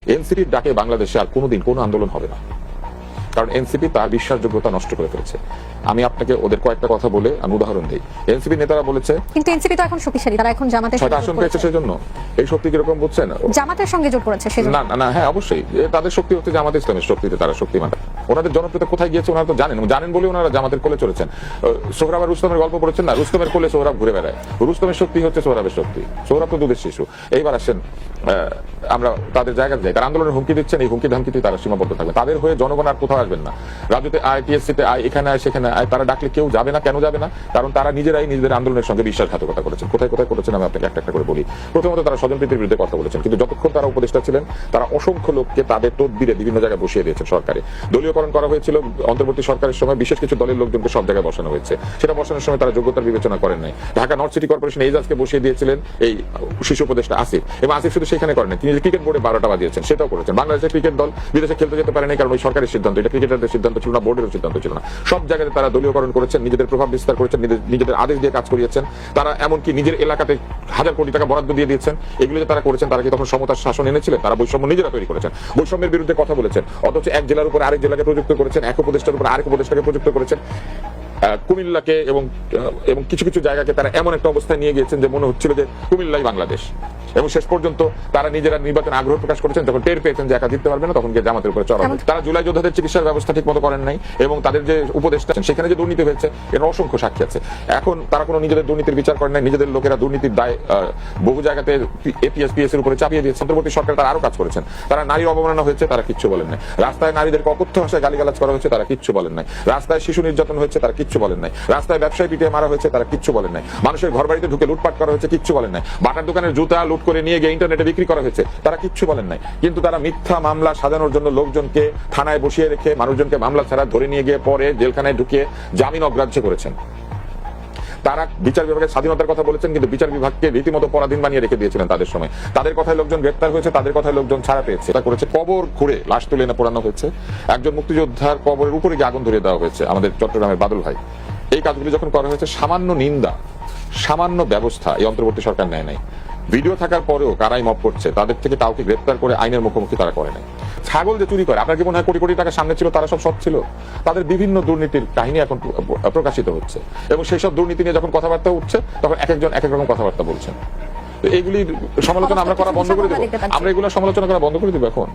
এনসিপির ডাকে বাংলাদেশে আর কোনোদিন কোনো আন্দোলন হবে না, কারণ এনসিপি তার বিশ্বাসযোগ্যতা নষ্ট করে ফেলেছে। আমি আপনাকে ওদের কয়েকটা কথা বলে আমি উদাহরণ দিই। এনসিপি নেতারা বলেছে, কিন্তু এনসিপি তো এখন শক্তিশালী, তারা এখন জামাতের 6টা আসন পেয়েছে, সেজন্য এই শক্তি কিরকম বুঝছেন? জামাতের সঙ্গে জোট করেছে সেজন্য। না না, হ্যাঁ অবশ্যই তাদের শক্তি হচ্ছে জামাত ইসলামের শক্তিতে তারা শক্তিমান। ওনাদের জনপ্রিয়তা কোথায় গিয়েছে ওনারা তো জানেন বলে ওনারা জামাতের কোলে চলেছেন। সোহরাব আর রুস্তমের গল্প পড়েছেন না, রুস্তমের কোলে সোহরাব ঘুরে বেড়ায়। রুস্তমের শক্তি হচ্ছে সোহরাবের শক্তি, সোহরাব তো দুধের শিশু। এইবার আসেন আমরা তাদের জায়গায় যাই, তারা আন্দোলনের হুমকি দিচ্ছেন, এই হুমকি ধামকিতে তারা সীমাবদ্ধ থাকবে। তাদের হয়ে জনগণ আর কোথাও আসবেন না, রাজুতে আয়, টিএসসিতে আয়, এখানে আয়, সেখানে আয়, তারা ডাকলে কেউ যাবে না। কেন যাবে না? কারণ তারা নিজেরাই নিজেদের আন্দোলনের সঙ্গে বিশ্বাসঘাতকতা করেছেন। কোথায় কোথায় করেছেন আমি আপনাকে একটা একটা করে বলি। প্রথমত তারা স্বজনপ্রীতির বিরুদ্ধে কথা বলেছেন, কিন্তু যতক্ষণ তারা উপদেষ্টা ছিলেন তারা অসংখ্য লোককে তাদের তদবিরে বিভিন্ন জায়গায় বসিয়ে দিয়েছেন। সরকারে দলীয়করণ করা হয়েছিল, অন্তর্বর্তী সরকারের সময় বিশেষ কিছু দলের লোকজনকে সব জায়গায় বসানো হয়েছে। সেটা বসানোর সময় তারা যোগ্যতার বিবেচনা করেন নাই। ঢাকা নর্থ সিটি কর্পোরেশন এজাজকে বসিয়ে দিয়েছিলেন এই শিশু উপদেষ্টা আসিফ, এবং আসিফ শুধু সেখানে করেন, তিনি ক্রিকেট বোর্ডে 12টা বাজিয়েছেন, সেটাও করেছেন। বাংলাদেশের ক্রিকেট দল বিদেশে খেলতে যেতে পারেনি, কারণ ওই সরকারের সিদ্ধান্ত, এটা ক্রিকেটারদের সিদ্ধান্ত ছিল না, বোর্ডেরও সিদ্ধান্ত ছিল না। সব জায়গায় তারা দলীয়করণ করেছেন, নিজেদের প্রভাব বিস্তার করেছেন, নিজেদের আদেশ দিয়ে কাজ করিয়েছেন। তারা এমনকি নিজের এলাকাতে 1000 কোটি টাকা বরাদ্দ দিয়ে দিয়েছেন। এগুলো যে তারা করেছেন, তারা কি তখন সমতার শাসন এনেছিলেন? তারা বৈষম্য নিজেরা তৈরি করেছেন, বৈষম্যের বিরুদ্ধে কথা বলেছেন, অথচ এক জেলার উপর আরেক জেলাকে প্রযুক্ত করেছেন, এক উপদেষ্টার উপর আরেক উপদেষ্টাকে প্রযুক্ত করেছেন। কুমিল্লাকে এবং কিছু কিছু জায়গাকে তারা এমন একটা অবস্থায় নিয়ে গিয়েছেন যে মনে হচ্ছিল যে কুমিল্লাই বাংলাদেশ। এবং শেষ পর্যন্ত তারা নিজেরা নির্বাচনে আগ্রহ প্রকাশ করেছেন, যখন টের পেয়েছেন যে একা জিততে পারবে না, তখন গিয়ে জামাতের উপরে চড়াও। তারা জুলাই যোদ্ধাদের চিকিৎসার ব্যবস্থা ঠিক মতো করেন নাই, এবং তাদের যে উপদেষ্টা আছেন সেখানে যে দুর্নীতি হয়েছে এর অসংখ্য সাক্ষী আছে। এখন তারা কোনো নিজেদের দুর্নীতির বিচার করেন নাই, নিজেদের লোকেরা দুর্নীতির দায় বহু জায়গাতে এপিএস পিএস এর উপরে চাপিয়ে দিয়েছে। অন্তর্বর্তী সরকার তারা আরো কাজ করেছেন। তারা নারীর অবমাননা হয়েছে, তারা কিচ্ছু বলেন নাই। রাস্তায় নারীদেরকে অকথ্য ভাষায় গালিগালাজ করা হয়েছে, তারা কিচ্ছু বলেন নাই। রাস্তায় শিশু নির্যাতন হয়েছে, তারা কিচ্ছু বলেন নাই। রাস্তায় ব্যবসায়ী পিটিয়ে মারা হয়েছে, তারা কিচ্ছু বলেন নাই। মানুষের ঘর বাড়িতে ঢুকে লুটপাট করা হয়েছে, কিচ্ছু বলেন নাই। বাটার দোকানের জুতা লুট করে নিয়ে গিয়ে ইন্টারনেটে বিক্রি করা হয়েছে, তারা কিচ্ছু বলেন নাই। কিন্তু তারা মিথ্যা মামলা সাজানোর জন্য লোকজনকে থানায় বসিয়ে রেখে মানুষজনকে মামলা ছাড়া ধরে নিয়ে গিয়ে পরে জেলখানায় ঢুকিয়ে জামিন অগ্রাহ্য করেছেন। তারা বিচার বিভাগের স্বাধীনতার কথা বলেছেন, কিন্তু বিচার বিভাগকে রীতিমতো পরাধীন বানিয়ে রেখে দিয়েছিলেন তাদের সময়। তাদের কথায় লোকজন গ্রেপ্তার হয়েছে, তাদের কথায় লোকজন ছাড়া পেয়েছে। এটা করেছে কবর খুঁড়ে লাশ তুলে এনে পোড়ানো হয়েছে। একজন মুক্তিযোদ্ধার কবরের উপরে গিয়ে আগুন ধরিয়ে দেওয়া হয়েছে, আমাদের চট্টগ্রামের বাদল ভাই। এই কাজগুলি যখন করা হয়েছে, সামান্য নিন্দা, সামান্য ব্যবস্থা এই অন্তর্বর্তী সরকার নেয় নাই। ভিডিও থাকার পরেও কারাই মপ করছে, তাদের থেকে কাউকে গ্রেপ্তার করে আইনের মুখোমুখি তারা করে নাই। ছাগল যে চুরি করে, আপনার কি মনে হয় কোটি কোটি টাকা সামনে ছিল তারা সব সৎ ছিল? তাদের বিভিন্ন দুর্নীতির কাহিনী এখন প্রকাশিত হচ্ছে, এবং সেই সব দুর্নীতি নিয়ে যখন কথাবার্তা উঠছে তখন এক একজন এক এক রকম কথাবার্তা বলছেন। এইগুলির সমালোচনা আমরা করা বন্ধ করে দেবো, আমরা এগুলো সমালোচনা করা বন্ধ করে দেবো এখন।